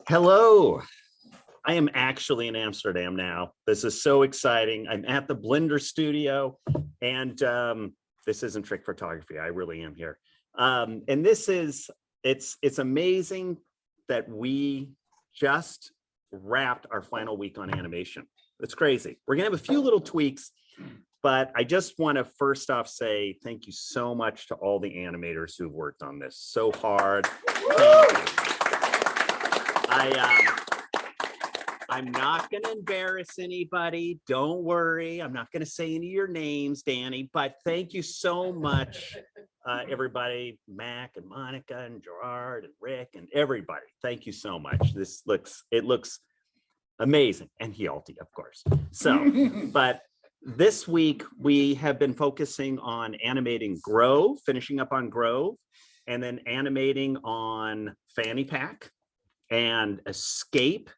Hello. I am actually in Amsterdam now. This is so exciting. I'm at the Blender studio, and this isn't trick photography. I really am here. And it's amazing that we just wrapped our final week on animation. It's crazy. We're gonna have a few little tweaks, but I just want to first off say thank you so much to all the animators who've worked on this so hard. I'm not going to embarrass anybody. Don't worry. I'm not going to say any of your names, Danny, but thank you so much, everybody, Mac and Monica and Gerard and Rick and everybody. Thank you so much. It looks amazing. And Hjalti, of course. So, but this week we have been focusing on animating Grove, finishing up on Grove, and then animating on Fanny Pack and Escape.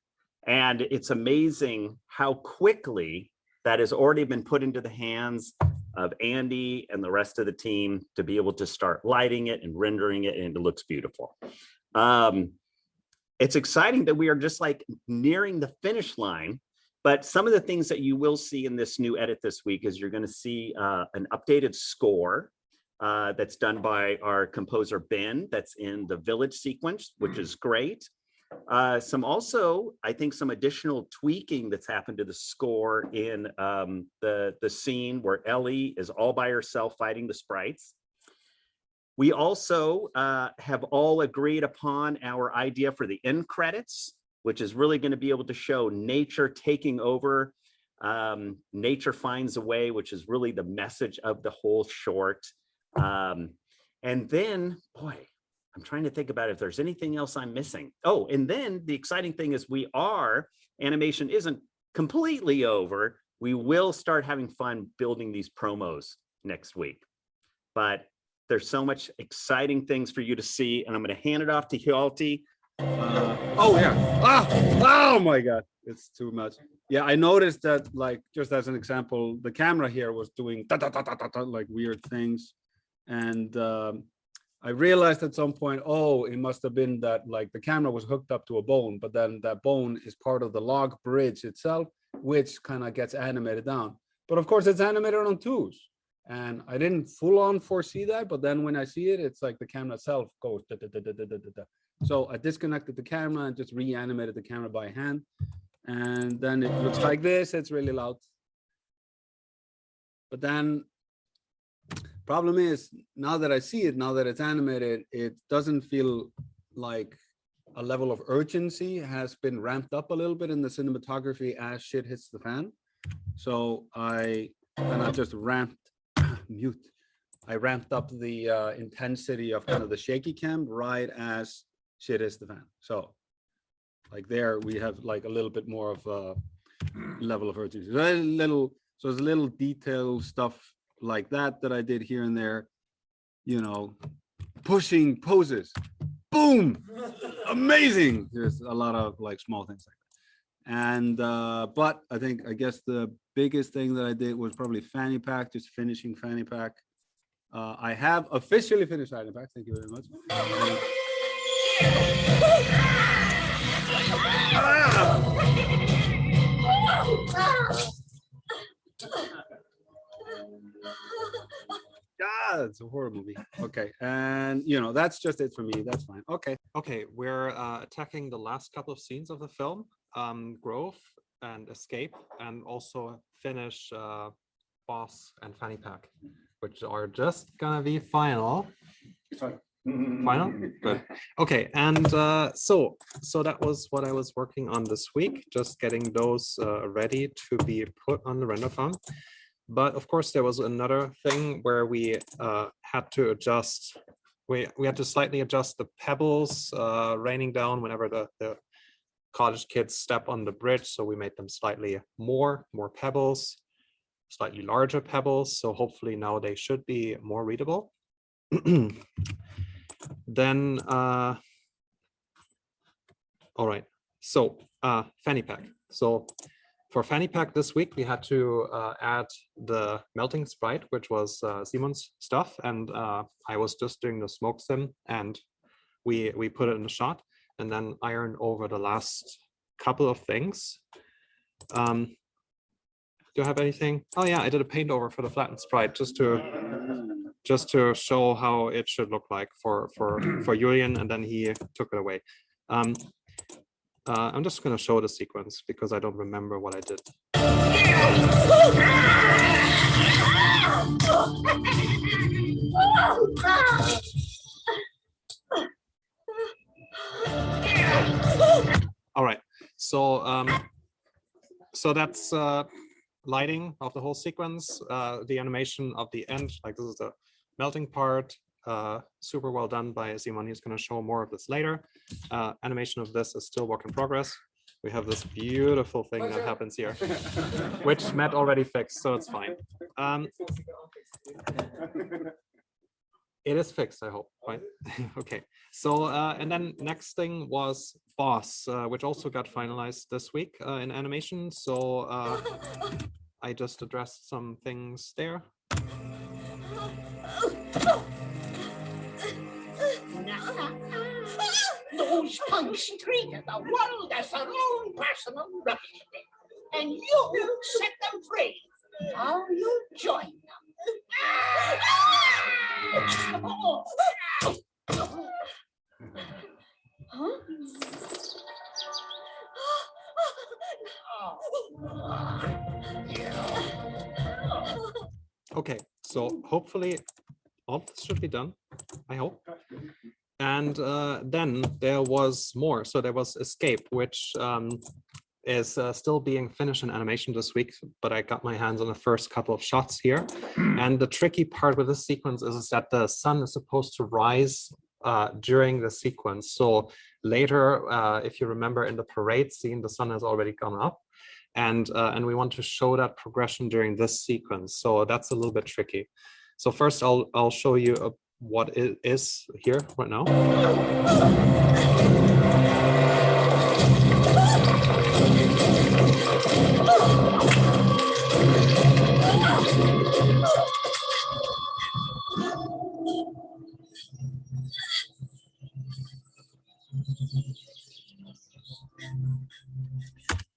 And it's amazing how quickly that has already been put into the hands of Andy and the rest of the team to be able to start lighting it and rendering it, and it looks beautiful. It's exciting that we are just like nearing the finish line, but some of the things that you will see in this new edit this week is you're going to see an updated score that's done by our composer Ben, that's in the village sequence, which is great. I think some additional tweaking that's happened to the score in the scene where Ellie is all by herself fighting the sprites. We also have all agreed upon our idea for the end credits, which is really going to be able to show nature taking over. Nature finds a way, which is really the message of the whole short. And then, boy, I'm trying to think about if there's anything else I'm missing. Oh, and then the exciting thing is animation isn't completely over. We will start having fun building these promos next week. But there's so much exciting things for you to see, and I'm going to hand it off to Hjalti. Oh yeah. Oh my God, it's too much. Yeah, I noticed that, like, just as an example, the camera here was doing like weird things, and I realized at some point, it must have been that like the camera was hooked up to a bone, but then that bone is part of the log bridge itself, which kind of gets animated down. But of course, it's animated on twos, and I didn't full on foresee that. But then when I see it, it's like the camera itself goes da, da, da, da, da, da, da. So I disconnected the camera and just reanimated the camera by hand, and then it looks like this. It's really loud, but then problem is, now that I see it, now that it's animated, it doesn't feel like a level of urgency has been ramped up a little bit in the cinematography as shit hits the fan. So I just ramped up the intensity of kind of the shaky cam right as shit hits the fan. So like there we have like a little bit more of a level of urgency. So there's a little detail stuff like that I did here and there, pushing poses, boom, amazing. There's a lot of like small things like that. And but I guess the biggest thing that I did was probably Fanny Pack, just finishing Fanny Pack. I have officially finished Fanny Pack. Thank you very much. God, it's a horror movie. Okay, and that's just it for me. That's fine. Okay, we're attacking the last couple of scenes of the film, Grove and Escape, and also finish Boss and Fanny Pack, which are just gonna be final. Final? Good. Okay, and so that was what I was working on this week, just getting those ready to be put on the render farm. But of course, there was another thing where we had to adjust. We had to slightly adjust the pebbles raining down whenever the college kids step on the bridge. So we made them slightly more pebbles, slightly larger pebbles. So hopefully now they should be more readable. Then, all right. So Fanny Pack. So for Fanny Pack this week, we had to add the melting Sprite, which was Simon's stuff. And I was just doing the smoke sim, and we put it in the shot. and then iron over the last couple of things. Do you have anything? Oh yeah, I did a paint over for the flattened Sprite just to show how it should look like for Julian, and then he took it away. I'm just going to show the sequence because I don't remember what I did. All right, so that's lighting of the whole sequence, the animation of the end, like this is the melting part, super well done by Simon. He's going to show more of this later. Animation of this is still work in progress. We have this beautiful thing that happens here, which Matt already fixed, so it's fine. It is fixed, I hope, right? Okay, so and then next thing was Boss, which also got finalized this week in animation. So I just addressed some things there. Those punks treated the world as their own personal rubbish bin, and you set them free. Now you join them. Huh? Okay, so hopefully all this should be done, I hope. And then there was more. So there was Escape, which is still being finished in animation this week, but I got my hands on the first couple of shots here. And the tricky part with this sequence is that the sun is supposed to rise during the sequence. So later, if you remember in the parade scene, the sun has already gone up. And we want to show that progression during this sequence. So that's a little bit tricky. So first I'll show you what it is here right now.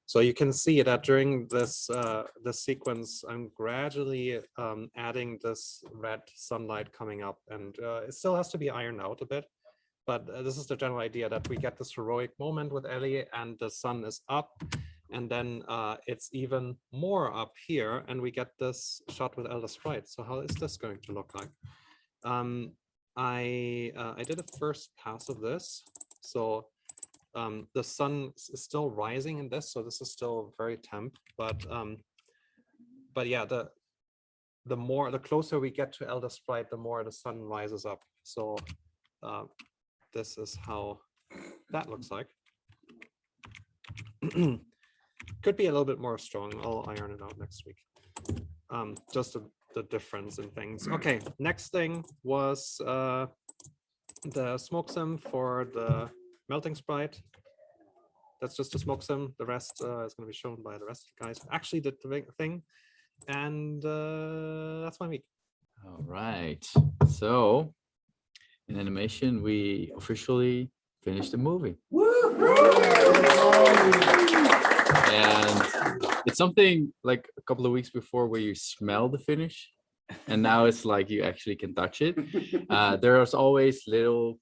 So you can see that during this this sequence, I'm gradually adding this red sunlight coming up, and it still has to be ironed out a bit. But this is the general idea that we get this heroic moment with Ellie, and the sun is up, and then it's even more up here, and we get this shot with Elder Sprite. So how is this going to look like? I did a first pass of this, so. The sun is still rising in this, so this is still very temp. But yeah, the closer we get to Elder Sprite, the more the sun rises up. So this is how that looks like. Could be a little bit more strong. I'll iron it out next week. Just the difference in things. Okay, next thing was the smoke sim for the melting Sprite. That's just a smoke sim. The rest is going to be shown by the rest of the guys who actually did the thing. And that's my week. All right. So in animation, we officially finished the movie. And it's something like a couple of weeks before where you smell the finish. And now it's like you actually can touch it. There's always little,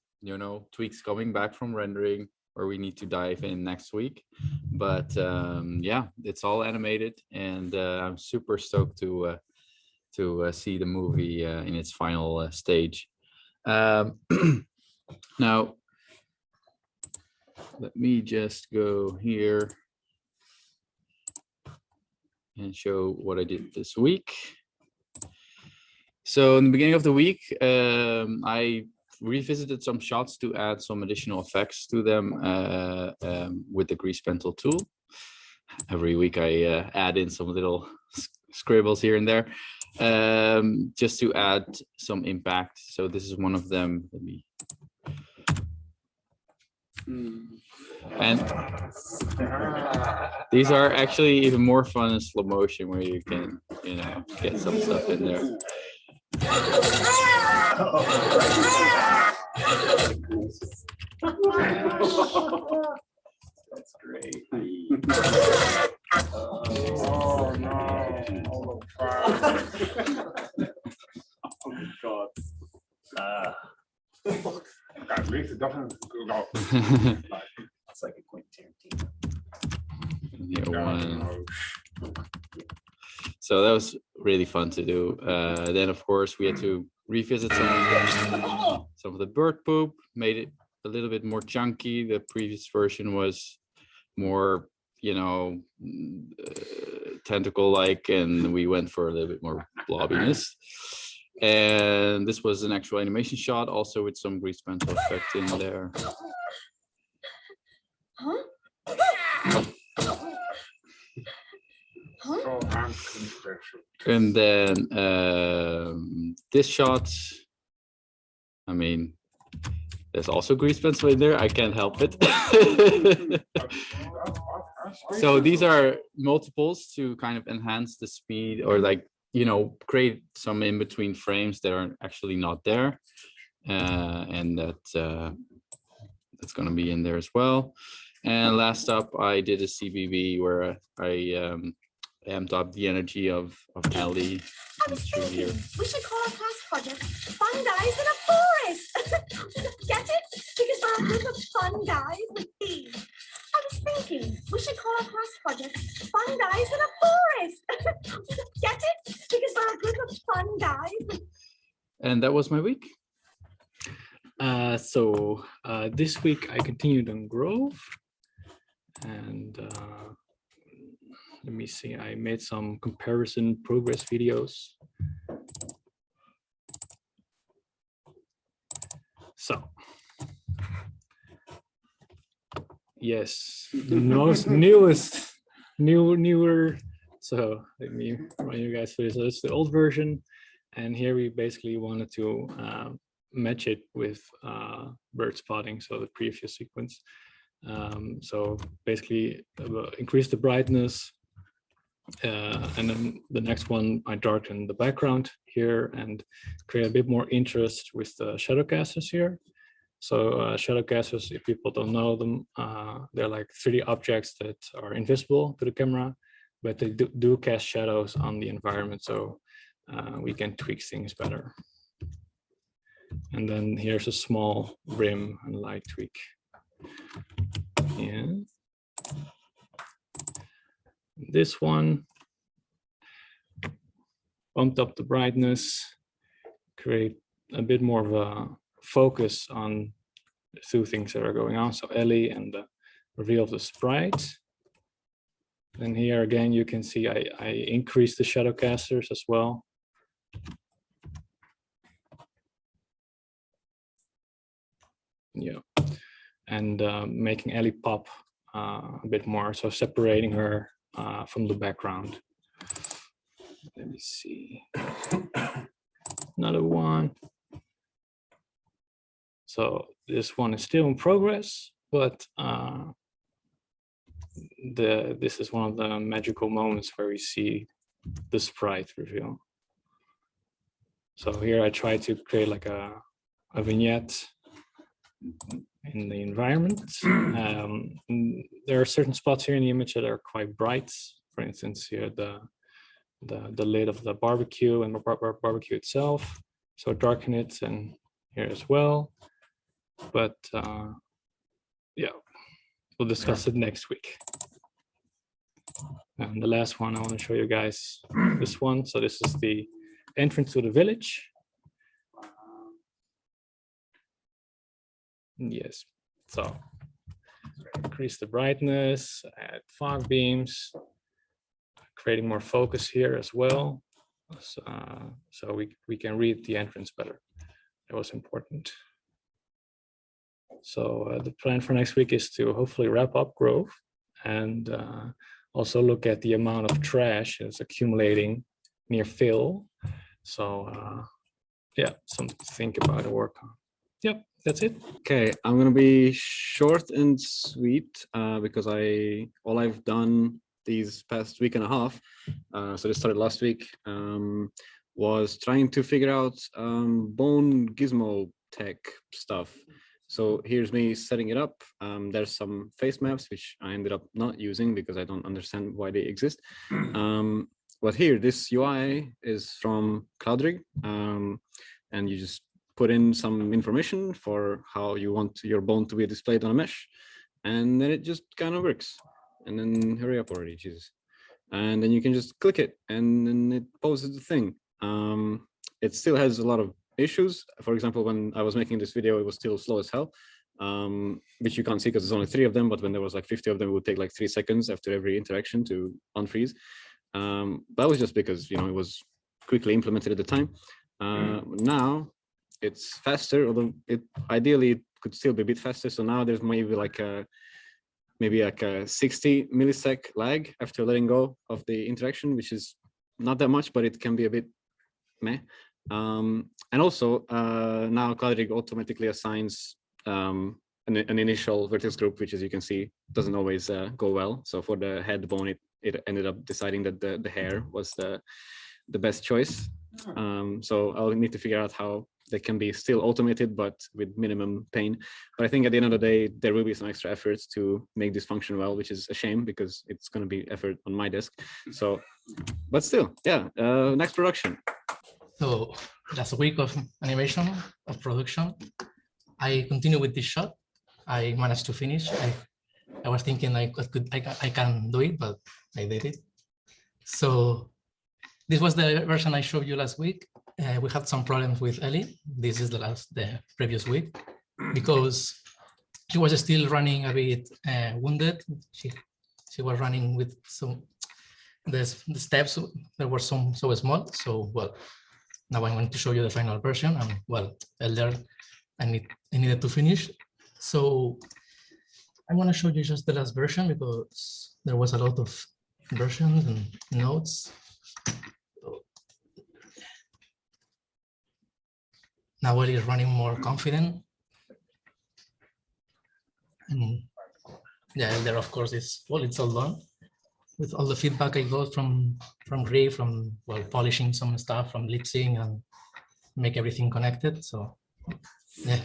tweaks coming back from rendering where we need to dive in next week. But yeah, it's all animated, and I'm super stoked to see the movie in its final stage. Now, let me just go here and show what I did this week. So in the beginning of the week, I revisited some shots to add some additional effects to them with the grease pencil tool. Every week I add in some little scribbles here and there just to add some impact. So this is one of them. Let me... And these are actually even more fun in slow motion, where you can, get some stuff in there. That's great. Oh no. Oh my God. At least it doesn't go. It's like a Quentin Tarantino. Here one. So that was really fun to do. Then of course we had to revisit some of the bird poop, made it a little bit more chunky. The previous version was more, you know, tentacle-like, and we went for a little bit more blobbiness. And this was an actual animation shot, also with some grease pencil effect in there. And then this shot, I mean, there's also grease pencil in there. I can't help it. So these are multiples to kind of enhance the speed, or like, you know, create some in between frames that are actually not there. And that's going to be in there as well. And last up, I did a CBB where I amped up the energy of Ellie. I was thinking we should call our class project Fun Guys in a Forest. Get it? Because we're a group of fun guys with bees. I was thinking we should call our class project Fun Guys in a Forest. Get it? Because we're a group of fun guys with... And that was my week. So this week I continued on Grove, and let me see, I made some comparison progress videos. So yes, the most newer. So let me run you guys through this. So it's the old version, and here we basically wanted to match it with bird spotting, so the previous sequence. So basically increase the brightness, and then the next one I darken the background here and create a bit more interest with the shadow casters here. So shadow casters, if people don't know them, they're like 3D objects that are invisible to the camera, but they do cast shadows on the environment, so we can tweak things better. And then here's a small rim and light tweak. Yeah. This one bumped up the brightness, create a bit more of a focus on the two things that are going on. So Ellie and the reveal of the Sprite. And here again, you can see I increased the shadow casters as well. Yeah, and making Ellie pop a bit more, so separating her from the background. Let me see. Another one. So this one is still in progress, but this is one of the magical moments where we see the Sprite reveal. So here I try to create like a vignette in the environment. There are certain spots here in the image that are quite bright. For instance, here the lid of the barbecue and the barbecue itself. So darken it, and here as well. But yeah, we'll discuss it next week. And the last one I want to show you guys, this one. So this is the entrance to the village. Yes, so increase the brightness, add fog beams, creating more focus here as well. So we can read the entrance better. That was important. So the plan for next week is to hopefully wrap up Grove and also look at the amount of trash that's accumulating near Phil. So yeah, something to think about and work on. Yep, that's it. Okay, I'm gonna be short and sweet because all I've done these past week and a half, so this started last week, was trying to figure out bone gizmo tech stuff. So here's me setting it up. There's some face maps, which I ended up not using because I don't understand why they exist. But here, this UI is from CloudRig, and you just put in some information for how you want your bone to be displayed on a mesh, and then it just kind of works. And then hurry up already, Jesus. And then you can just click it, and then it poses the thing. It still has a lot of issues. For example, when I was making this video, it was still slow as hell, which you can't see because there's only 3 of them, but when there was like 50 of them, it would take like 3 seconds after every interaction to unfreeze. That was just because, you know, it was quickly implemented at the time. Now it's faster, although ideally it could still be a bit faster. So now there's maybe like a 60 millisecond lag after letting go of the interaction, which is not that much, but it can be a bit meh. And also now CloudRig automatically assigns an initial vertex group, which, as you can see, doesn't always go well. So for the head bone, it ended up deciding that the hair was the best choice. So I'll need to figure out how they can be still automated, but with minimum pain. But I think at the end of the day, there will be some extra efforts to make this function well, which is a shame because it's going to be effort on my desk. So, but still, yeah, next production. So last week of animation, of production, I continue with this shot. I managed to finish. I was thinking I can do it, but I did it. So this was the version I showed you last week. We had some problems with Ellie. This is the previous week, because she was still running a bit wounded. She was running with the steps that were so small. So well, now I'm going to show you the final version. And well, Elder, I needed to finish. So I want to show you just the last version because there was a lot of versions and notes. Now Ellie is running more confident. And yeah, Elder, of course, it's all done with all the feedback I got from Ray, from well, polishing some stuff, from lip sync and make everything connected. So yeah.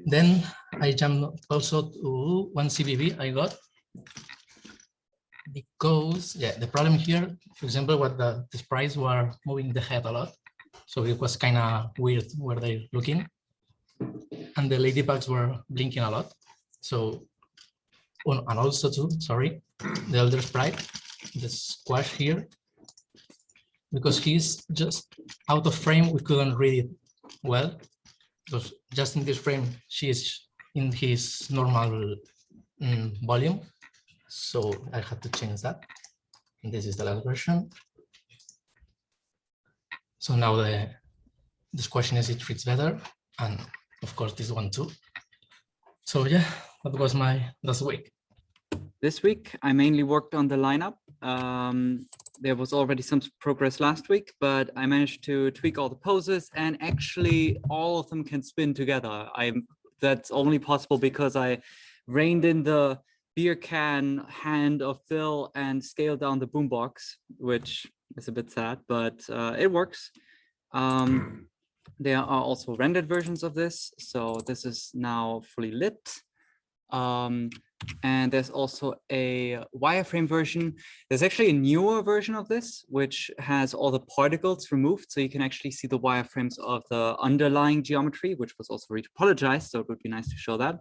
Then I jumped also to one CBB I got because yeah, the problem here, for example, what the sprites were moving the head a lot. So it was kind of weird where they're looking. And the ladybugs were blinking a lot. So, and also too, sorry, the elder sprite, the squash here, because he's just out of frame, we couldn't read it well. Because just in this frame, she is in his normal volume. So I had to change that. And this is the last version. So now the squashiness, it fits better. And of course, this one too. So yeah, that was my last week. This week, I mainly worked on the lineup. There was already some progress last week, but I managed to tweak all the poses, and actually all of them can spin together. That's only possible because I reined in the beer can hand of Phil and scaled down the boombox, which is a bit sad, but it works. There are also rendered versions of this, so this is now fully lit. And there's also a wireframe version. There's actually a newer version of this, which has all the particles removed, so you can actually see the wireframes of the underlying geometry, which was also retopologized, so it would be nice to show that.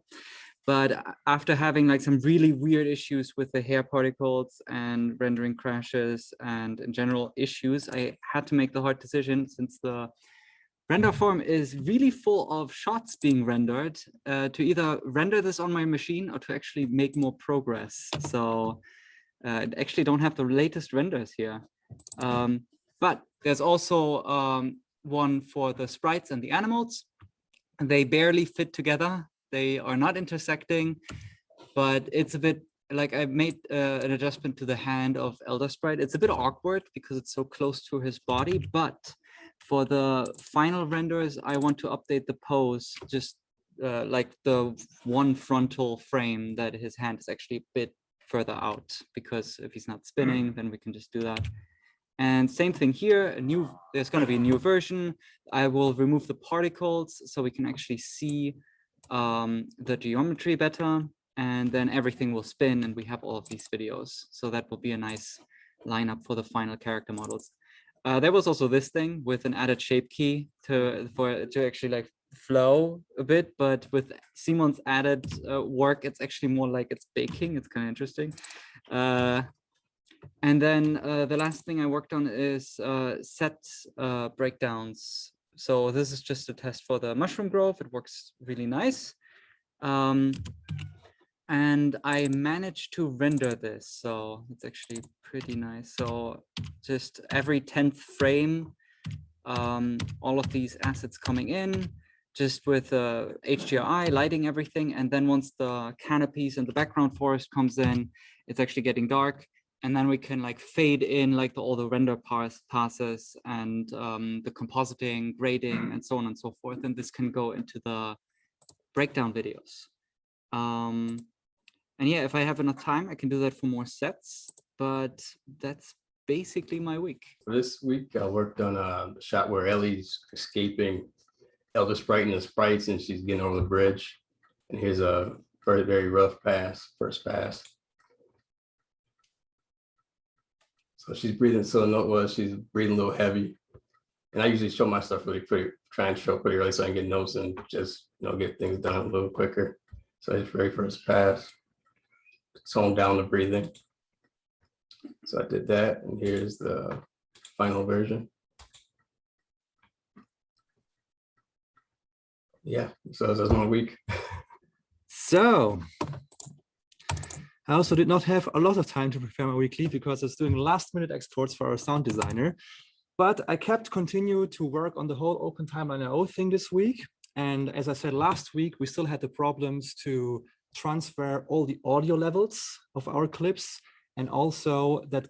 But after having like some really weird issues with the hair particles and rendering crashes and in general issues, I had to make the hard decision, since the render form is really full of shots being rendered, to either render this on my machine or to actually make more progress. So I actually don't have the latest renders here. But there's also one for the sprites and the animals. They barely fit together. They are not intersecting, but it's a bit like I made an adjustment to the hand of Elder Sprite. It's a bit awkward because it's so close to his body, but for the final renders, I want to update the pose, just like the one frontal frame that his hand is actually a bit further out, because if he's not spinning, then we can just do that. And same thing here, there's going to be a new version. I will remove the particles so we can actually see the geometry better, and then everything will spin and we have all of these videos. So that will be a nice lineup for the final character models. There was also this thing with an added shape key to actually like flow a bit, but with Simon's added work, it's actually more like it's baking. It's kind of interesting. And then the last thing I worked on is set breakdowns. So this is just a test for the mushroom growth. It works really nice. And I managed to render this, so it's actually pretty nice. So just every 10th frame, all of these assets coming in, just with HDRI lighting everything. And then once the canopies and the background forest comes in, it's actually getting dark. And then we can like fade in like all the render passes and the compositing, grading, and so on and so forth. And this can go into the breakdown videos. And yeah, if I have enough time, I can do that for more sets, but that's basically my week. For this week, I worked on a shot where Ellie's escaping Elder Sprite and the Sprites, and she's getting over the bridge. And here's a very, very rough pass, first pass. So she's breathing, so the note was she's breathing a little heavy. And I usually show my stuff really pretty, try and show pretty early so I can get notes and just, get things done a little quicker. So it's very first pass. Tone down the breathing. So I did that, and here's the final version. Yeah, so that's my week. So I also did not have a lot of time to prepare my weekly because I was doing last-minute exports for our sound designer. But I continue to work on the whole Open Timeline IO thing this week. And as I said last week, we still had the problems to transfer all the audio levels of our clips, and also that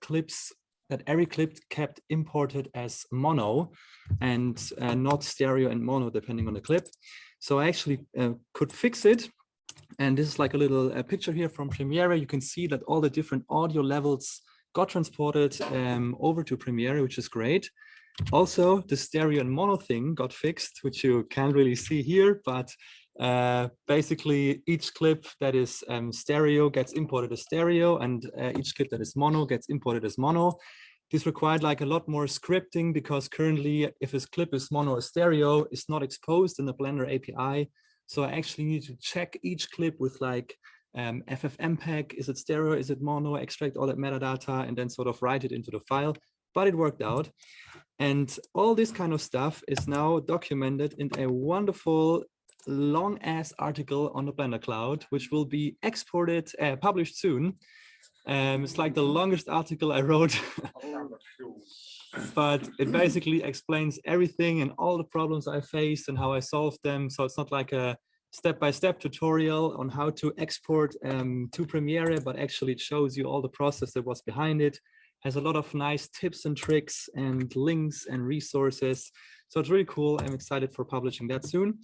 every clip kept imported as mono and not stereo and mono depending on the clip. So I actually could fix it. And this is like a little picture here from Premiere. You can see that all the different audio levels got transported over to Premiere, which is great. Also, the stereo and mono thing got fixed, which you can't really see here, but basically each clip that is stereo gets imported as stereo, and each clip that is mono gets imported as mono. This required like a lot more scripting because currently if this clip is mono or stereo, it's not exposed in the Blender API. So I actually need to check each clip with like FFmpeg, is it stereo, is it mono, extract all that metadata, and then sort of write it into the file. But it worked out. And all this kind of stuff is now documented in a wonderful long ass article on the Blender Cloud, which will be exported, published soon. It's like the longest article I wrote, but it basically explains everything and all the problems I faced and how I solved them. So it's not like a step-by-step tutorial on how to export to Premiere, but actually it shows you all the process that was behind it. Has a lot of nice tips and tricks and links and resources. So it's really cool. I'm excited for publishing that soon.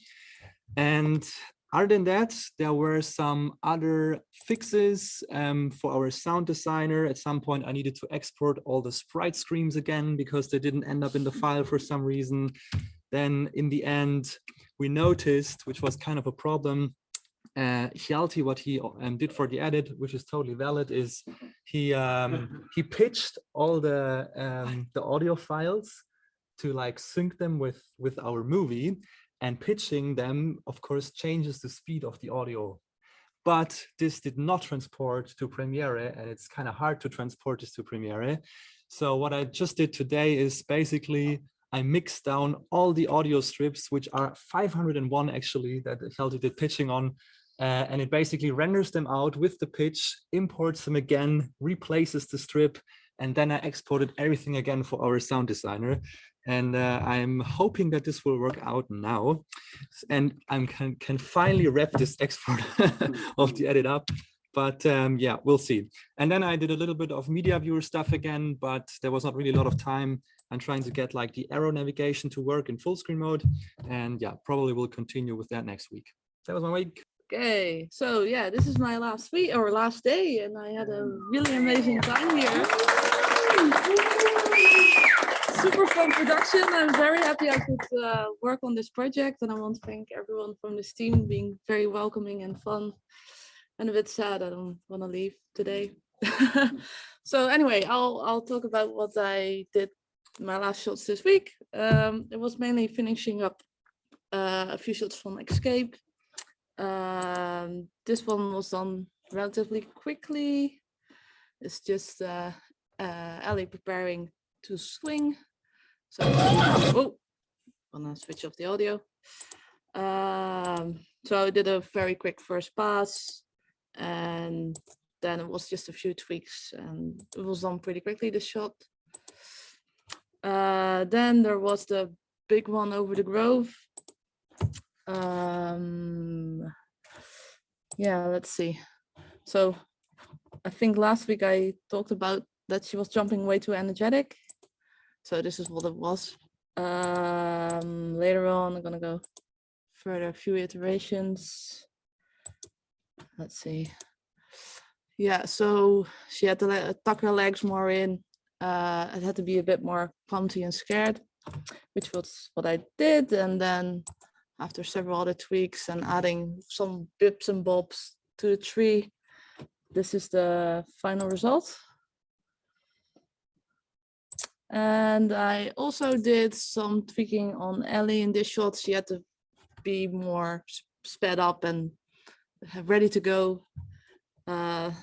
And other than that, there were some other fixes for our sound designer. At some point, I needed to export all the sprite screams again because they didn't end up in the file for some reason. Then in the end, we noticed, which was kind of a problem, Hjalti, what he did for the edit, which is totally valid, is he pitched all the audio files to like sync them with our movie, and pitching them, of course, changes the speed of the audio. But this did not transport to Premiere, and it's kind of hard to transport this to Premiere. So what I just did today is basically I mixed down all the audio strips, which are 501 actually, that Hjalti did pitching on. And it basically renders them out with the pitch, imports them again, replaces the strip, and then I exported everything again for our sound designer. And I'm hoping that this will work out now. And I can finally wrap this export of the edit up. But yeah, we'll see. And then I did a little bit of media viewer stuff again, but there was not really a lot of time. I'm trying to get like the arrow navigation to work in full screen mode. And yeah, probably will continue with that next week. That was my week. Okay, so yeah, this is my last week or last day, and I had a really amazing time here. super fun production. I'm very happy I could work on this project, and I want to thank everyone from this team being very welcoming and fun. And a bit sad I don't want to leave today. So anyway, I'll talk about what I did my last shots this week. It was mainly finishing up a few shots from Escape. This one was done relatively quickly. It's just Ellie preparing to swing. So, oh, I'm gonna switch off the audio. So I did a very quick first pass, and then it was just a few tweaks, and it was done pretty quickly, the shot. Then there was the big one over the grove. Yeah, let's see. So I think last week I talked about that she was jumping way too energetic. So this is what it was. Later on, I'm gonna go further a few iterations. Let's see. Yeah, so she had to tuck her legs more in. It had to be a bit more clumsy and scared, which was what I did. And then after several other tweaks and adding some bips and bobs to the tree, this is the final result. And I also did some tweaking on Ellie in this shot. She had to be more sped up and ready to go.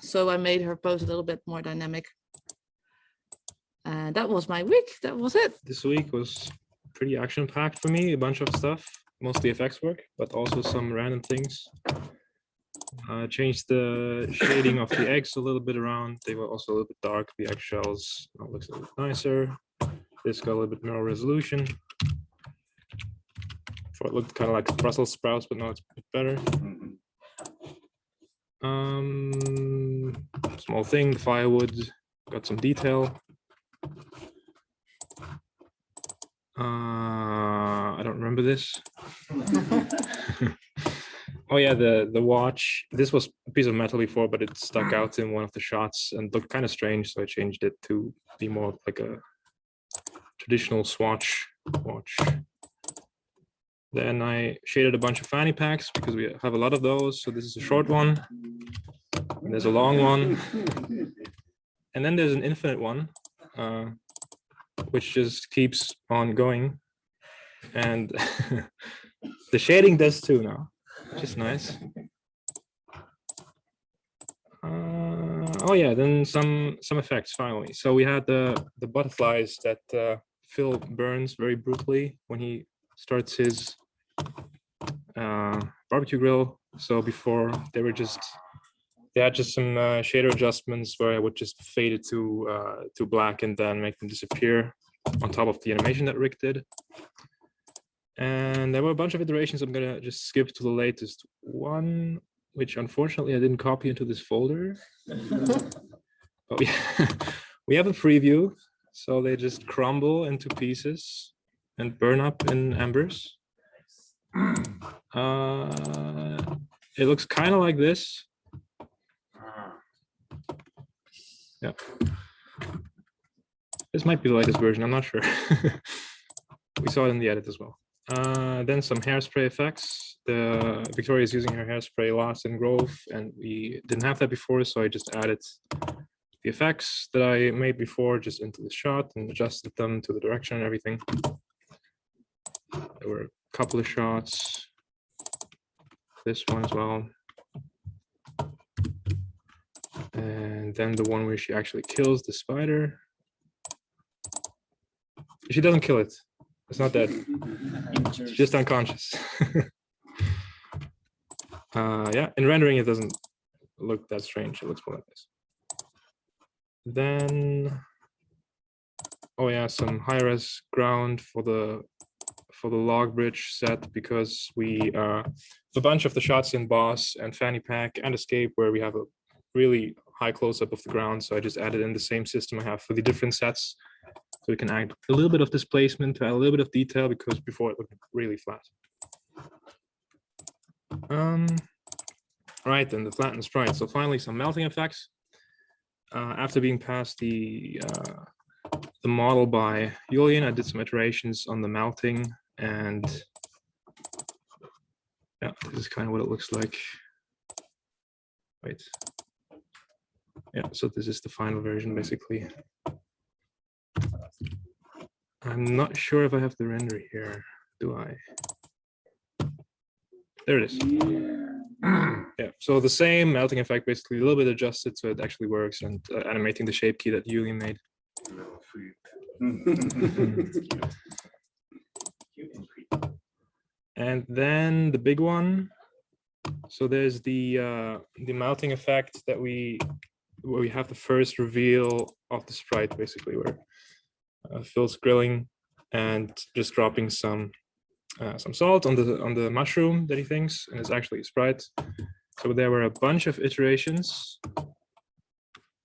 So I made her pose a little bit more dynamic. And that was my week. That was it. This week was pretty action-packed for me. A bunch of stuff, mostly effects work, but also some random things. Changed the shading of the eggs a little bit around. They were also a little bit dark. The eggshells now looks a little bit nicer. This got a little bit more resolution. Before it looked kind of like Brussels sprouts, but now it's a bit better. Small thing, the firewood got some detail. I don't remember this. Oh yeah, the watch. This was a piece of metal before, but it stuck out in one of the shots and looked kind of strange, so I changed it to be more like a traditional Swatch watch. Then I shaded a bunch of fanny packs because we have a lot of those. So this is a short one, and there's a long one, and then there's an infinite one, which just keeps on going. And the shading does too now, which is nice. Oh yeah, then some effects finally. So we had the butterflies that Phil burns very brutally when he starts his barbecue grill. So before they had just some shader adjustments where I would just fade it to black and then make them disappear on top of the animation that Rick did. And there were a bunch of iterations. I'm gonna just skip to the latest one, which unfortunately I didn't copy into this folder. But we have a preview. So they just crumble into pieces and burn up in embers. It looks kind of like this. Yeah. This might be the latest version, I'm not sure. We saw it in the edit as well. Then some hairspray effects. Victoria is using her hairspray last in Grove, and we didn't have that before, so I just added the effects that I made before just into the shot and adjusted them to the direction and everything. There were a couple of shots. This one as well. And then the one where she actually kills the spider. She doesn't kill it. It's not dead. It's just unconscious. Yeah, in rendering it doesn't look that strange. It looks more like this. Then, oh yeah, some high-res ground for the log bridge set, because we a bunch of the shots in Boss and Fanny Pack and Escape where we have a really high close-up of the ground. So I just added in the same system I have for the different sets. So we can add a little bit of displacement to add a little bit of detail, because before it looked really flat. Right, then the flattened sprite. So finally some melting effects. After being past the the model by Julian. I did some iterations on the melting, and yeah, this is kind of what it looks like. Wait. Yeah, so this is the final version, basically. I'm not sure if I have the render here. Do I? There it is. Yeah, so the same melting effect, basically a little bit adjusted so it actually works, and animating the shape key that Julian made. And then the big one. So there's the melting effect that where we have the first reveal of the sprite, basically, where Phil's grilling and just dropping some salt on the mushroom that he thinks, and it's actually a sprite. So there were a bunch of iterations.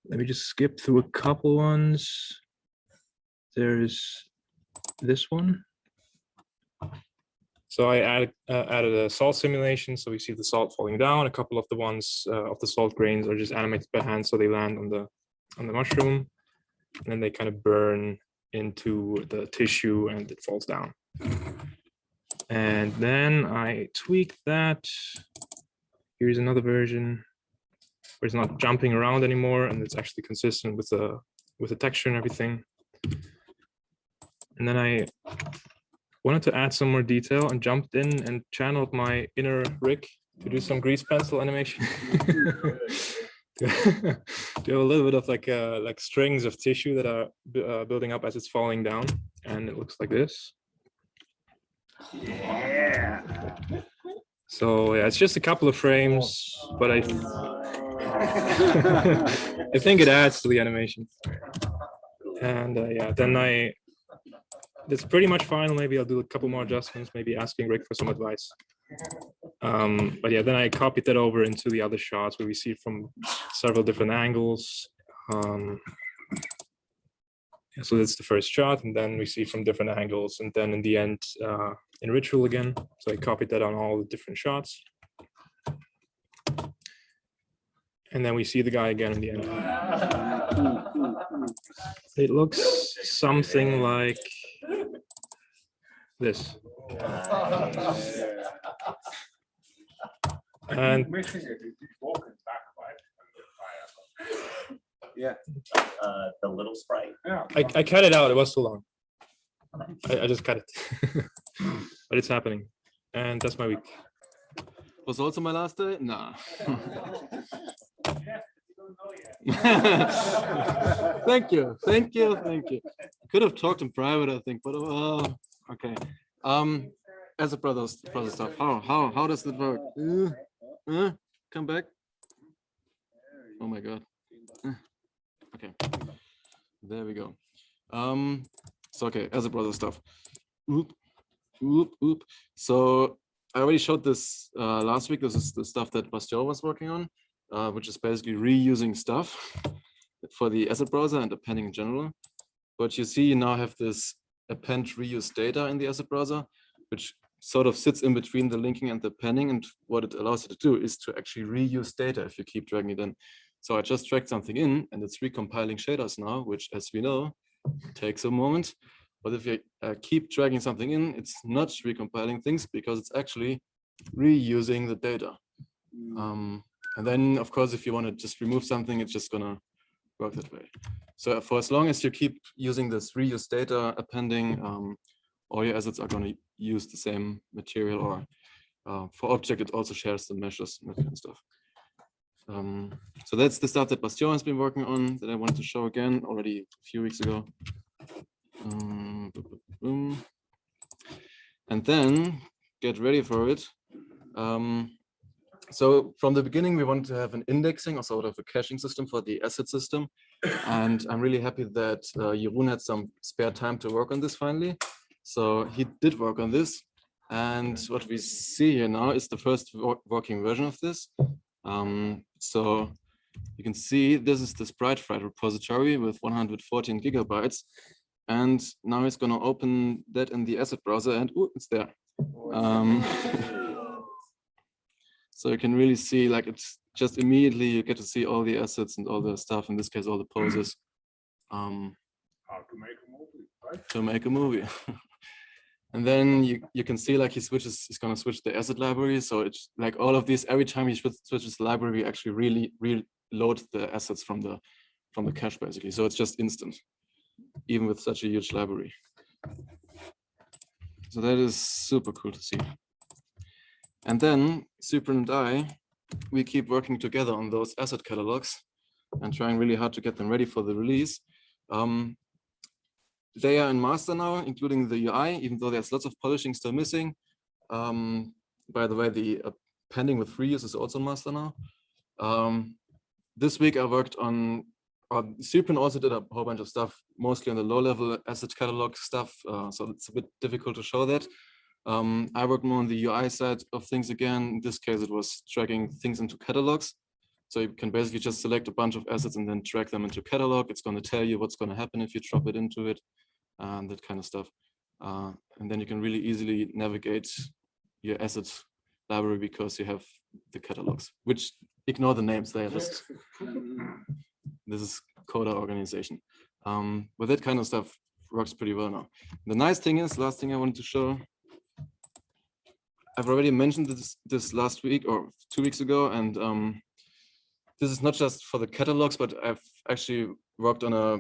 Let me just skip through a couple ones. There's this one. So I added a salt simulation, so we see the salt falling down. A couple of the ones of the salt grains are just animated by hand, so they land on the mushroom, and then they kind of burn into the tissue and it falls down. And then I tweaked that. Here's another version where it's not jumping around anymore, and it's actually consistent with the texture and everything. And then I wanted to add some more detail and jumped in and channeled my inner Rick to do some grease pencil animation. To have a little bit of like strings of tissue that are building up as it's falling down, and it looks like this. Yeah. So yeah, it's just a couple of frames, but I think it adds to the animation. And yeah, then that's pretty much final. Maybe I'll do a couple more adjustments, maybe asking Rick for some advice. But yeah, then I copied that over into the other shots where we see from several different angles. Yeah, so that's the first shot, and then we see from different angles, and then in the end, in ritual again. So I copied that on all the different shots. And then we see the guy again in the end. It looks something like this. And yeah, the little sprite. I cut it out. It was too long. I just cut it, but it's happening, and that's my week. Was also my last day? Nah. Thank you. Could have talked in private, I think, but okay. As a brother stuff, how does that work? Come back. Oh my god. Okay. There we go. So okay, as a brother stuff. Oop. So I already showed this last week. This is the stuff that Bastio was working on, which is basically reusing stuff for the asset browser and appending in general. But you see, you now have this append reuse data in the asset browser, which sort of sits in between the linking and the appending. And what it allows you to do is to actually reuse data if you keep dragging it in. So I just dragged something in, and it's recompiling shaders now, which, as we know, takes a moment. But if you keep dragging something in, it's not recompiling things because it's actually reusing the data. And then, of course, if you want to just remove something, it's just gonna work that way. So for as long as you keep using this reuse data appending, all your assets are gonna use the same material, or for object, it also shares the meshes and that kind of stuff. So that's the stuff that Bastien has been working on that I wanted to show again already a few weeks ago. And then get ready for it. So from the beginning, we wanted to have an indexing or sort of a caching system for the asset system. And I'm really happy that Jeroen had some spare time to work on this finally. So he did work on this. And what we see here now is the first working version of this. So you can see this is the Sprite Fright repository with 114 gigabytes. And now it's going to open that in the asset browser, and ooh, it's there. So you can really see, like, it's just immediately you get to see all the assets and all the stuff, in this case, all the poses. how to make a movie, right? To make a movie. And then you can see like he's gonna switch the asset library. So it's like all of these, every time he switches the library, actually really reload the assets from the cache basically. So it's just instant, even with such a huge library. So that is super cool to see. And then Super and I, we keep working together on those asset catalogs and trying really hard to get them ready for the release. They are in master now, including the UI, even though there's lots of polishing still missing. By the way, the pending with free use is also master now. This week I worked on, Cyprian also did a whole bunch of stuff, mostly on the low-level asset catalog stuff, so it's a bit difficult to show that. I worked more on the UI side of things again. In this case, it was tracking things into catalogs. So you can basically just select a bunch of assets and then drag them into catalog. It's going to tell you what's going to happen if you drop it into it, and that kind of stuff. And then you can really easily navigate your asset library because you have the catalogs, which ignore the names. They are just, this is coder organization. But that kind of stuff works pretty well now. The nice thing is, last thing I wanted to show, I've already mentioned this last week or 2 weeks ago, and this is not just for the catalogs, but I've actually worked on a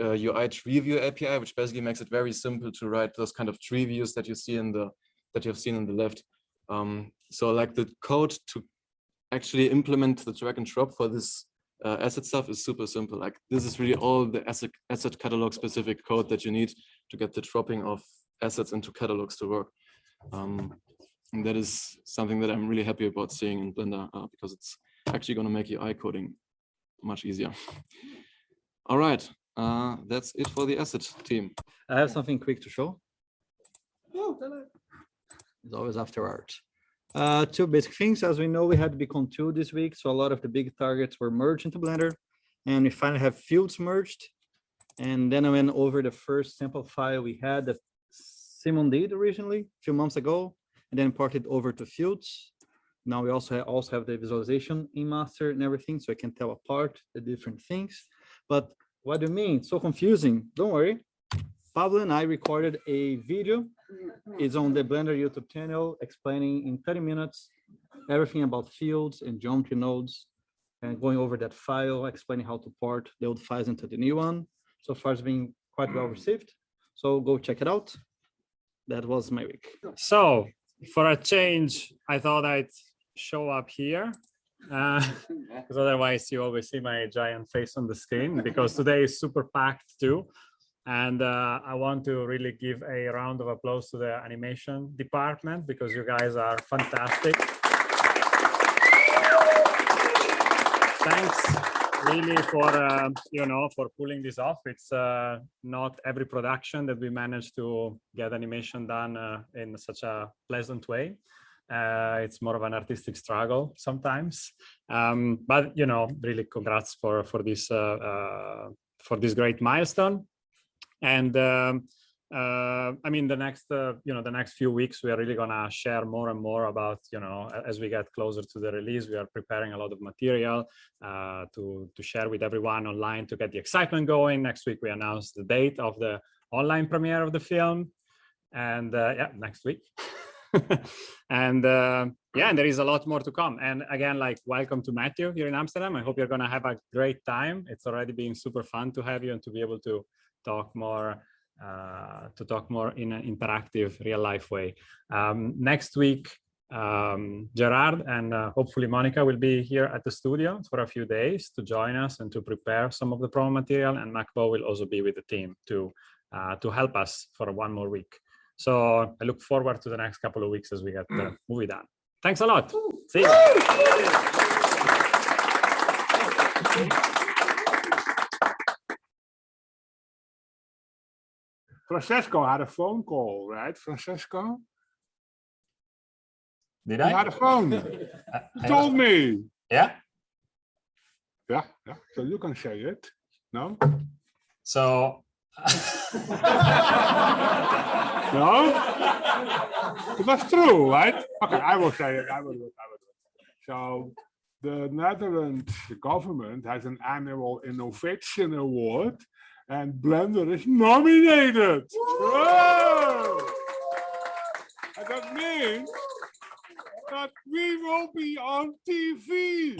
UI tree view API, which basically makes it very simple to write those kind of tree views that you see in the that you've seen on the left. So like the code to actually implement the drag and drop for this asset stuff is super simple. Like this is really all the asset catalog specific code that you need to get the dropping of assets into catalogs to work. And that is something that I'm really happy about seeing in Blender because it's actually going to make UI coding much easier. All right, that's it for the asset team. I have something quick to show. It's always after art. Two basic things. As we know, we had Beacon 2 this week, so a lot of the big targets were merged into Blender, and we finally have fields merged. And then I went over the first sample file we had that Simon did originally a few months ago, and then imported over to fields. Now we also have the visualization in master and everything, so I can tell apart the different things. But what do you mean? So confusing. Don't worry. Pablo and I recorded a video. It's on the Blender YouTube channel explaining in 30 minutes everything about fields and geometry nodes and going over that file, explaining how to port the old files into the new one. So far it's been quite well received. So go check it out. That was my week. So for a change, I thought I'd show up here because otherwise you always see my giant face on the screen, because today is super packed too. And I want to really give a round of applause to the animation department because you guys are fantastic. Thanks really for, for pulling this off. It's not every production that we manage to get animation done in such a pleasant way. It's more of an artistic struggle sometimes. But, really congrats for this great milestone. And I mean, the next few weeks, we are really gonna share more and more about, as we get closer to the release, we are preparing a lot of material to share with everyone online to get the excitement going. Next week, we announce the date of the online premiere of the film, and next week. And and there is a lot more to come. And again, welcome to Matthew here in Amsterdam. I hope you're gonna have a great time. It's already been super fun to have you and to be able to talk more in an interactive, real life way. Next week, Gerard and hopefully Monica will be here at the studio for a few days to join us and to prepare some of the promo material. And Mack Bo will also be with the team to help us for one more week. So I look forward to the next couple of weeks as we get the movie done. Thanks a lot. See you. Francesco had a phone call, right, Francesco? Did I? He had a phone. He told me. Yeah? Yeah. So you can say it. No? So... No? It was true, right? Okay, I will say it. I will do it. So the Netherlands government has an annual innovation award, And Blender is nominated. Whoa! And that means that we will be on TV.